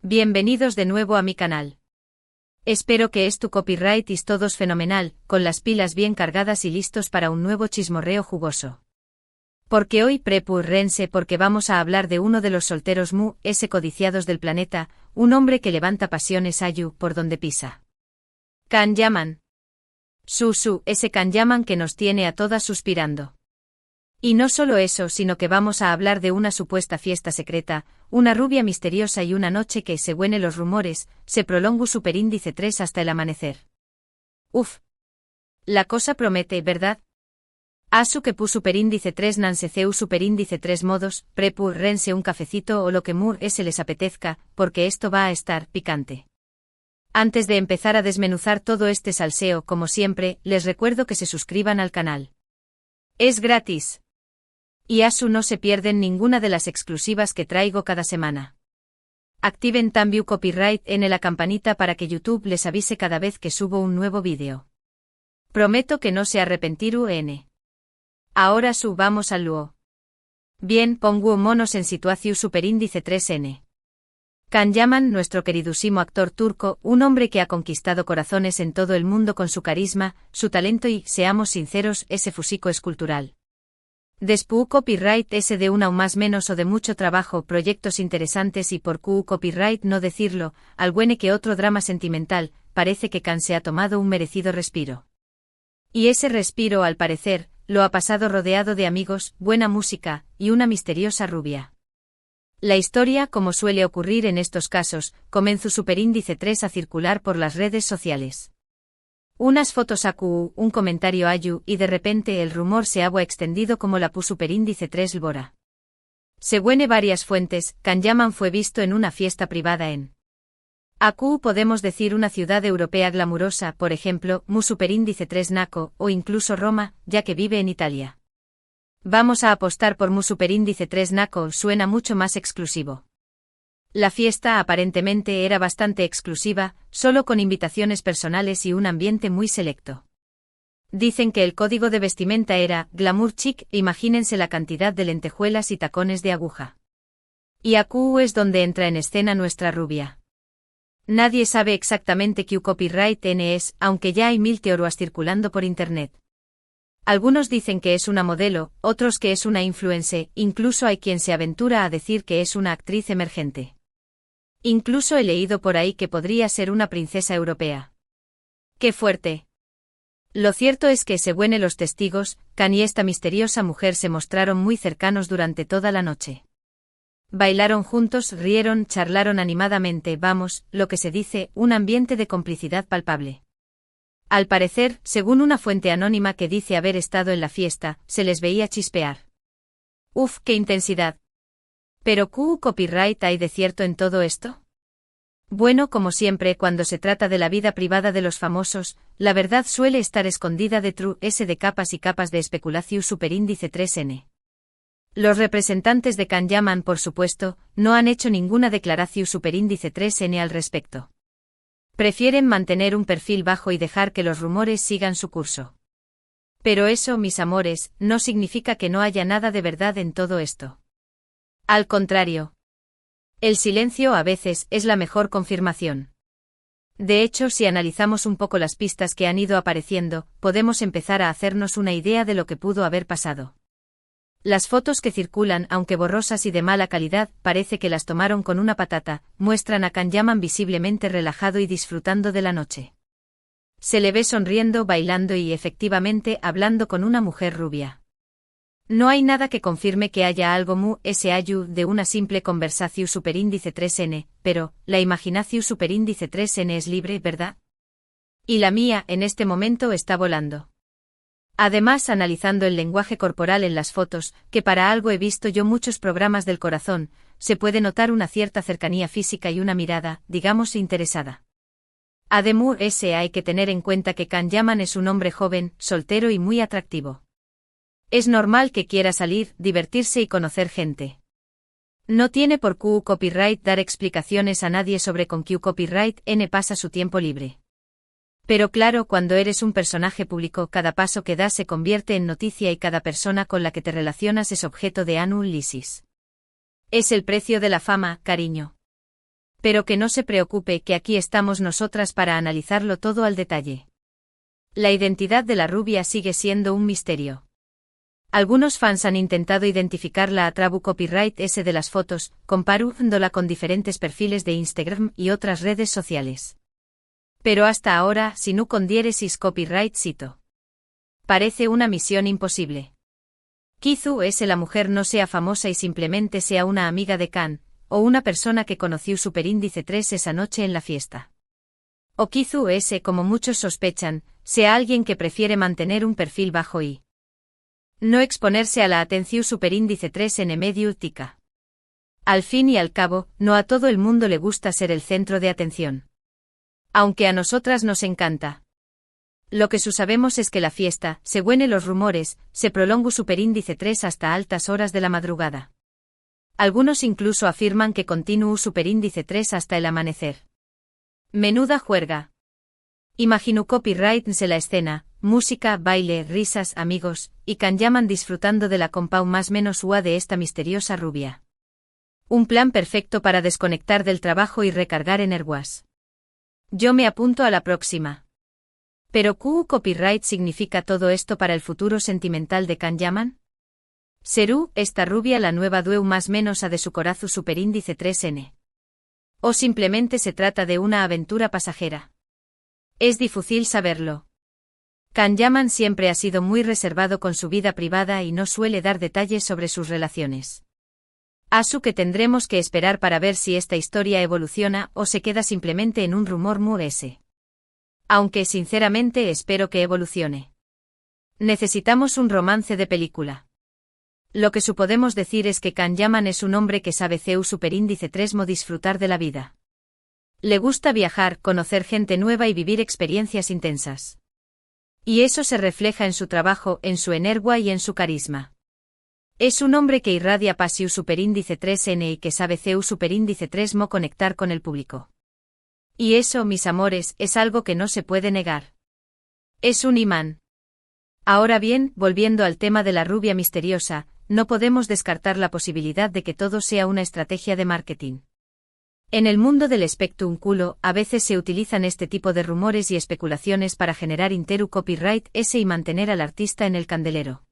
Bienvenidos de nuevo a mi canal. Espero que tu copyright y todos fenomenal, con las pilas bien cargadas y listos para un nuevo chismorreo jugoso. Porque hoy prepúrense porque vamos a hablar de uno de los solteros codiciados del planeta, un hombre que levanta pasiones por donde pisa. Can Yaman. Ese Can Yaman que nos tiene a todas suspirando. Y no solo eso, sino que vamos a hablar de una supuesta fiesta secreta, una rubia misteriosa y una noche que, según los rumores, se prolongó superíndice 3 hasta el amanecer. Uf. La cosa promete, ¿verdad? Asu que pu superíndice 3 nanseceu superíndice 3 modos, rense un cafecito o lo que se les apetezca, porque esto va a estar picante. Antes de empezar a desmenuzar todo este salseo, como siempre, les recuerdo que se suscriban al canal. Es gratis. Y Asu no se pierden ninguna de las exclusivas que traigo cada semana. Activen también copyright en la campanita para que YouTube les avise cada vez que subo un nuevo vídeo. Prometo que no se arrepentirán. Ahora subamos al luo. Bien, pongo monos en situación superíndice 3n. Can Yaman, nuestro queridísimo actor turco, un hombre que ha conquistado corazones en todo el mundo con su carisma, su talento y, seamos sinceros, ese físico escultural. Después copyright ese de una o más menos o de mucho trabajo, proyectos interesantes y por copyright no decirlo, alguno que otro drama sentimental, parece que Can se ha tomado un merecido respiro. Y ese respiro, al parecer, lo ha pasado rodeado de amigos, buena música, y una misteriosa rubia. La historia, como suele ocurrir en estos casos, comenzó superíndice 3 a circular por las redes sociales. Unas fotos un comentario y de repente el rumor se ha extendido como la pu superíndice 3 lbora. Según varias fuentes, Can Yaman fue visto en una fiesta privada en podemos decir una ciudad europea glamurosa, por ejemplo, mu superíndice 3 Naco, o incluso Roma, ya que vive en Italia. Vamos a apostar por mu superíndice 3 Naco, suena mucho más exclusivo. La fiesta aparentemente era bastante exclusiva, solo con invitaciones personales y un ambiente muy selecto. Dicen que el código de vestimenta era glamour chic, imagínense la cantidad de lentejuelas y tacones de aguja. Y es donde entra en escena nuestra rubia. Nadie sabe exactamente qué copyright es, aunque ya hay 1000 teorías circulando por internet. Algunos dicen que es una modelo, otros que es una influencer, incluso hay quien se aventura a decir que es una actriz emergente. Incluso he leído por ahí que podría ser una princesa europea. ¡Qué fuerte! Lo cierto es que, según los testigos, Can y esta misteriosa mujer se mostraron muy cercanos durante toda la noche. Bailaron juntos, rieron, charlaron animadamente, lo que se dice, un ambiente de complicidad palpable. Al parecer, según una fuente anónima que dice haber estado en la fiesta, se les veía chispear. ¡Uf, qué intensidad! ¿Pero copyright hay de cierto en todo esto? Bueno, como siempre cuando se trata de la vida privada de los famosos, la verdad suele estar escondida de capas y capas de especulación superíndice 3n. Los representantes de Can Yaman, por supuesto, no han hecho ninguna declaración superíndice 3n al respecto. Prefieren mantener un perfil bajo y dejar que los rumores sigan su curso. Pero eso, mis amores, no significa que no haya nada de verdad en todo esto. Al contrario. El silencio a veces es la mejor confirmación. De hecho, si analizamos un poco las pistas que han ido apareciendo, podemos empezar a hacernos una idea de lo que pudo haber pasado. Las fotos que circulan, aunque borrosas y de mala calidad, parece que las tomaron con una patata, muestran a Can Yaman visiblemente relajado y disfrutando de la noche. Se le ve sonriendo, bailando y efectivamente hablando con una mujer rubia. No hay nada que confirme que haya algo de una simple conversación superíndice 3n, pero, la imaginación superíndice 3n es libre, ¿verdad? Y la mía, en este momento, está volando. Además, analizando el lenguaje corporal en las fotos, que para algo he visto yo muchos programas del corazón, se puede notar una cierta cercanía física y una mirada, digamos, interesada. Además, hay que tener en cuenta que Can Yaman es un hombre joven, soltero y muy atractivo. Es normal que quiera salir, divertirse y conocer gente. No tiene por copyright dar explicaciones a nadie sobre con qué copyright pasa su tiempo libre. Pero claro, cuando eres un personaje público, cada paso que das se convierte en noticia y cada persona con la que te relacionas es objeto de análisis. Es el precio de la fama, cariño. Pero que no se preocupe, que aquí estamos nosotras para analizarlo todo al detalle. La identidad de la rubia sigue siendo un misterio. Algunos fans han intentado identificarla a través copyright S de las fotos, comparándola con diferentes perfiles de Instagram y otras redes sociales. Pero hasta ahora, si no con diéresis copyright cito. Parece una misión imposible. Kizu S la mujer no sea famosa y simplemente sea una amiga de Kan, o una persona que conoció Superíndice 3 esa noche en la fiesta. O Kizu S, como muchos sospechan, sea alguien que prefiere mantener un perfil bajo y no exponerse a la atención Superíndice 3 en medio tica. Al fin y al cabo, no a todo el mundo le gusta ser el centro de atención. Aunque a nosotras nos encanta. Lo que sabemos es que la fiesta, según los rumores, se prolongó Superíndice 3 hasta altas horas de la madrugada. Algunos incluso afirman que continuó Superíndice 3 hasta el amanecer. Menuda juerga. Imagino copyright en la escena, música, baile, risas, amigos, y Kanyaman disfrutando de la compau más menos ua de esta misteriosa rubia. Un plan perfecto para desconectar del trabajo y recargar energías. Yo me apunto a la próxima. ¿Pero ¿qué copyright significa todo esto para el futuro sentimental de Kanyaman? ¿Serú esta rubia la nueva dueu más menos a de su corazón Superíndice 3N? ¿O simplemente se trata de una aventura pasajera? Es difícil saberlo. Kanyaman siempre ha sido muy reservado con su vida privada y no suele dar detalles sobre sus relaciones. Asu que tendremos que esperar para ver si esta historia evoluciona o se queda simplemente en un rumor muy ese. Aunque sinceramente espero que evolucione. Necesitamos un romance de película. Lo que podemos decir es que Kanyaman es un hombre que sabe CEU Superíndice 3 mo disfrutar de la vida. Le gusta viajar, conocer gente nueva y vivir experiencias intensas. Y eso se refleja en su trabajo, en su energía y en su carisma. Es un hombre que irradia pasiu Superíndice 3N y que sabe CEU Superíndice 3 mo conectar con el público. Y eso, mis amores, es algo que no se puede negar. Es un imán. Ahora bien, volviendo al tema de la rubia misteriosa, no podemos descartar la posibilidad de que todo sea una estrategia de marketing. En el mundo del espectáculo, a veces se utilizan este tipo de rumores y especulaciones para generar interu copyright S y mantener al artista en el candelero.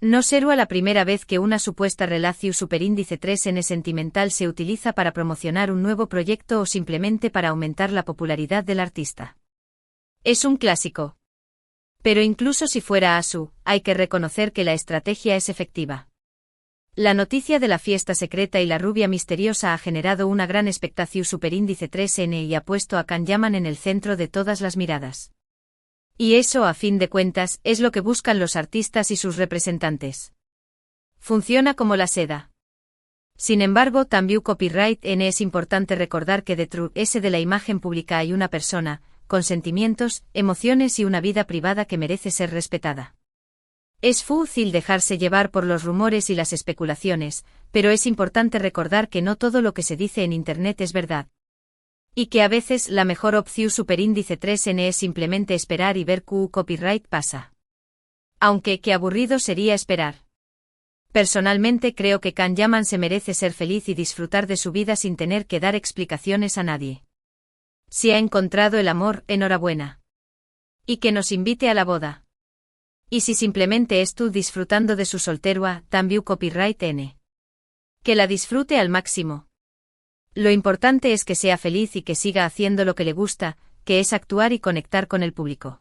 No será la primera vez que una supuesta relación Superíndice 3N sentimental se utiliza para promocionar un nuevo proyecto o simplemente para aumentar la popularidad del artista. Es un clásico. Pero incluso si fuera Asu, hay que reconocer que la estrategia es efectiva. La noticia de la fiesta secreta y la rubia misteriosa ha generado una gran expectación Superíndice 3N y ha puesto a Kanyaman en el centro de todas las miradas. Y eso, a fin de cuentas, es lo que buscan los artistas y sus representantes. Funciona como la seda. Sin embargo, también copyright N es importante recordar que detrás de la imagen pública hay una persona, con sentimientos, emociones y una vida privada que merece ser respetada. Es fácil dejarse llevar por los rumores y las especulaciones, pero es importante recordar que no todo lo que se dice en Internet es verdad. Y que a veces la mejor opción Superíndice 3N es simplemente esperar y ver qué copyright pasa. Aunque qué aburrido sería esperar. Personalmente creo que Kanyaman se merece ser feliz y disfrutar de su vida sin tener que dar explicaciones a nadie. Si ha encontrado el amor, enhorabuena. Y que nos invite a la boda. Y si simplemente es tú disfrutando de su soltería, también copyright N. Que la disfrute al máximo. Lo importante es que sea feliz y que siga haciendo lo que le gusta, que es actuar y conectar con el público.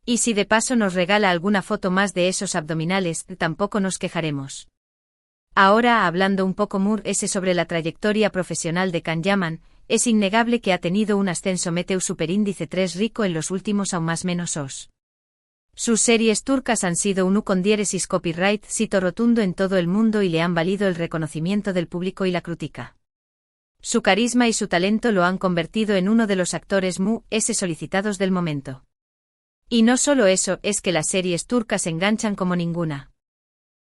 Y si de paso nos regala alguna foto más de esos abdominales, tampoco nos quejaremos. Ahora, hablando un poco sobre la trayectoria profesional de Kanyaman, es innegable que ha tenido un ascenso meteu Superíndice 3 rico en los últimos aún más menos os. Sus series turcas han sido un con diéresis copyright cito rotundo en todo el mundo y le han valido el reconocimiento del público y la crítica. Su carisma y su talento lo han convertido en uno de los actores solicitados del momento. Y no solo eso, es que las series turcas enganchan como ninguna.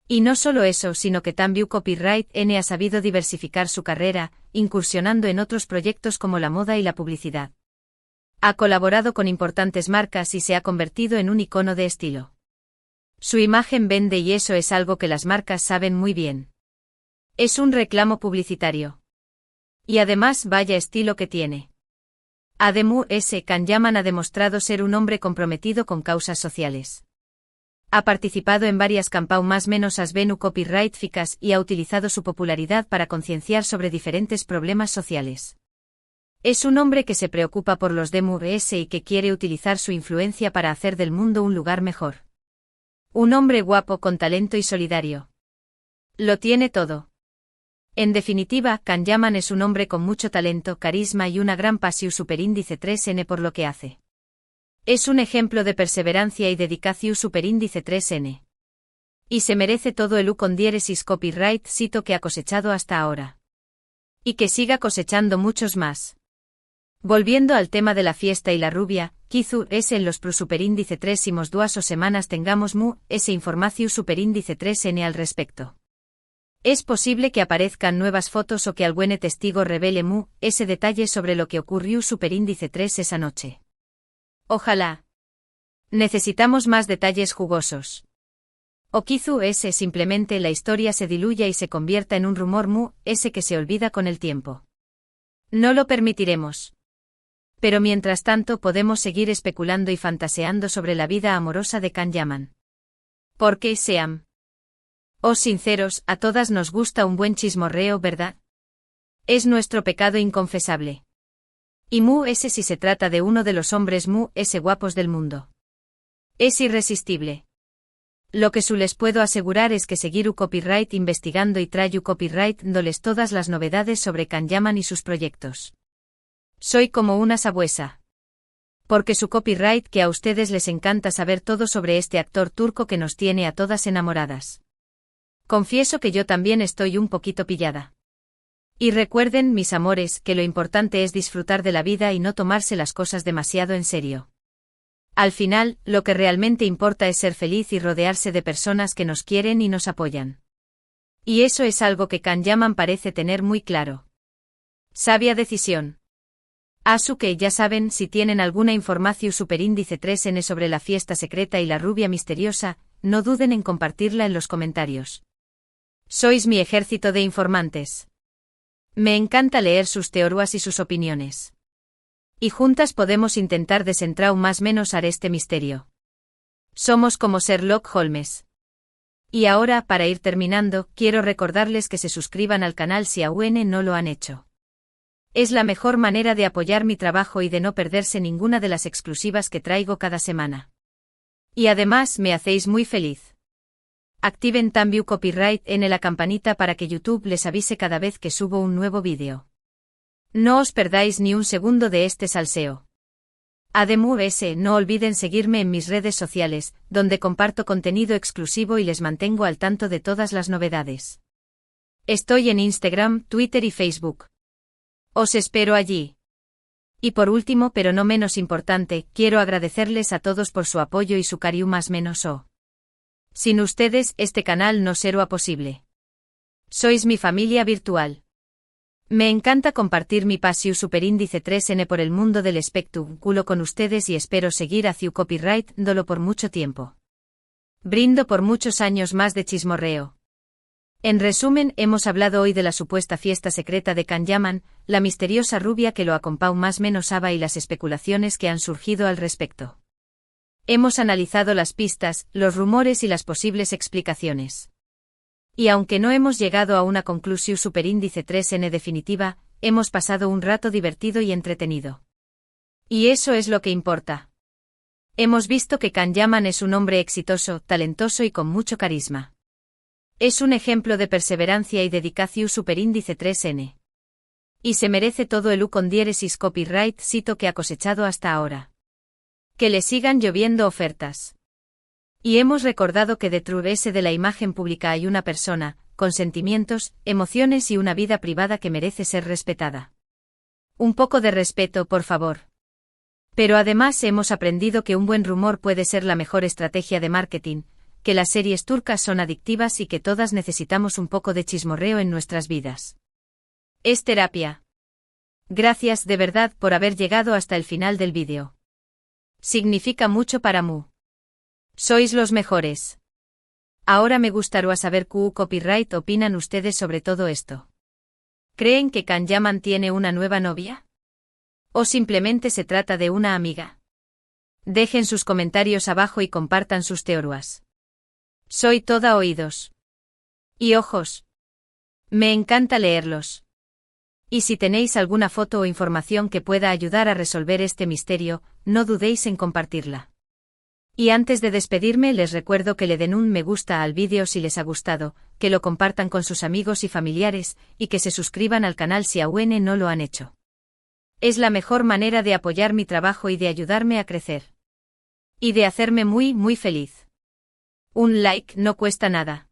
Y no solo eso, sino que también copyright N ha sabido diversificar su carrera, incursionando en otros proyectos como la moda y la publicidad. Ha colaborado con importantes marcas y se ha convertido en un icono de estilo. Su imagen vende y eso es algo que las marcas saben muy bien. Es un reclamo publicitario. Y además vaya estilo que tiene. Además, Can Yaman ha demostrado ser un hombre comprometido con causas sociales. Ha participado en varias campañas más menos asvenu copyright ficas y ha utilizado su popularidad para concienciar sobre diferentes problemas sociales. Es un hombre que se preocupa por los demás y que quiere utilizar su influencia para hacer del mundo un lugar mejor. Un hombre guapo con talento y solidario. Lo tiene todo. En definitiva, Can Yaman es un hombre con mucho talento, carisma y una gran pasión superíndice 3N por lo que hace. Es un ejemplo de perseverancia y dedicación superíndice 3N. Y se merece todo el con diéresis copyright cito que ha cosechado hasta ahora. Y que siga cosechando muchos más. Volviendo al tema de la fiesta y la rubia, quizú es en los superíndice 3 2 o semanas tengamos ese información superíndice 3N al respecto. Es posible que aparezcan nuevas fotos o que algún testigo revele ese detalle sobre lo que ocurrió superíndice 3 esa noche. Ojalá. Necesitamos más detalles jugosos. O quizú simplemente la historia se diluya y se convierta en un rumor ese que se olvida con el tiempo. No lo permitiremos. Pero mientras tanto podemos seguir especulando y fantaseando sobre la vida amorosa de Can Yaman. Porque sean. Sinceros, a todas nos gusta un buen chismorreo, ¿verdad? Es nuestro pecado inconfesable. Y ese si se trata de uno de los hombres ese guapos del mundo. Es irresistible. Lo que les puedo asegurar es que seguir copyright investigando y trayu copyright dándoles todas las novedades sobre Can Yaman y sus proyectos. Soy como una sabuesa. Porque su copyright que a ustedes les encanta saber todo sobre este actor turco que nos tiene a todas enamoradas. Confieso que yo también estoy un poquito pillada. Y recuerden, mis amores, que lo importante es disfrutar de la vida y no tomarse las cosas demasiado en serio. Al final, lo que realmente importa es ser feliz y rodearse de personas que nos quieren y nos apoyan. Y eso es algo que Can Yaman parece tener muy claro. Sabia decisión. Asu que ya saben, si tienen alguna información superíndice 3N sobre la fiesta secreta y la rubia misteriosa, no duden en compartirla en los comentarios. Sois mi ejército de informantes. Me encanta leer sus teorías y sus opiniones. Y juntas podemos intentar desentrar más menos a este misterio. Somos como Sherlock Holmes. Y ahora, para ir terminando, quiero recordarles que se suscriban al canal si aún no lo han hecho. Es la mejor manera de apoyar mi trabajo y de no perderse ninguna de las exclusivas que traigo cada semana. Y además me hacéis muy feliz. Activen también copyright en la campanita para que YouTube les avise cada vez que subo un nuevo vídeo. No os perdáis ni un segundo de este salseo. Además, no olviden seguirme en mis redes sociales, donde comparto contenido exclusivo y les mantengo al tanto de todas las novedades. Estoy en Instagram, Twitter y Facebook. Os espero allí. Y por último, pero no menos importante, quiero agradecerles a todos por su apoyo y su cariño más menos o. Sin ustedes, este canal no sería posible. Sois mi familia virtual. Me encanta compartir mi pasión superíndice 3N por el mundo del espectáculo con ustedes y espero seguir hacia copyright dolo por mucho tiempo. Brindo por muchos años más de chismorreo. En resumen, hemos hablado hoy de la supuesta fiesta secreta de Can Yaman, la misteriosa rubia que lo acompaña más menos Ava y las especulaciones que han surgido al respecto. Hemos analizado las pistas, los rumores y las posibles explicaciones. Y aunque no hemos llegado a una conclusión superíndice 3N definitiva, hemos pasado un rato divertido y entretenido. Y eso es lo que importa. Hemos visto que Can Yaman es un hombre exitoso, talentoso y con mucho carisma. Es un ejemplo de perseverancia y dedicación superíndice 3N. Y se merece todo el con diéresis copyright cito que ha cosechado hasta ahora. Que le sigan lloviendo ofertas. Y hemos recordado que detrás de la imagen pública hay una persona, con sentimientos, emociones y una vida privada que merece ser respetada. Un poco de respeto, por favor. Pero además hemos aprendido que un buen rumor puede ser la mejor estrategia de marketing, que las series turcas son adictivas y que todas necesitamos un poco de chismorreo en nuestras vidas. Es terapia. Gracias de verdad por haber llegado hasta el final del vídeo. Significa mucho para mí. Sois los mejores. Ahora me gustaría saber qué copyright opinan ustedes sobre todo esto. ¿Creen que Kanyaman tiene una nueva novia? ¿O simplemente se trata de una amiga? Dejen sus comentarios abajo y compartan sus teorías. Soy toda oídos. Y ojos. Me encanta leerlos. Y si tenéis alguna foto o información que pueda ayudar a resolver este misterio, no dudéis en compartirla. Y antes de despedirme les recuerdo que le den un me gusta al vídeo si les ha gustado, que lo compartan con sus amigos y familiares, y que se suscriban al canal si aún no lo han hecho. Es la mejor manera de apoyar mi trabajo y de ayudarme a crecer. Y de hacerme muy feliz. Un like no cuesta nada.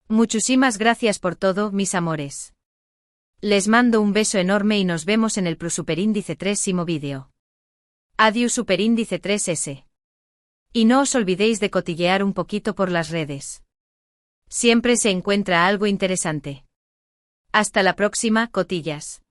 Muchísimas gracias por todo, mis amores. Les mando un beso enorme y nos vemos en el Superíndice 3º vídeo. Adiós Superíndice 3S. Y no os olvidéis de cotillear un poquito por las redes. Siempre se encuentra algo interesante. Hasta la próxima, cotillas.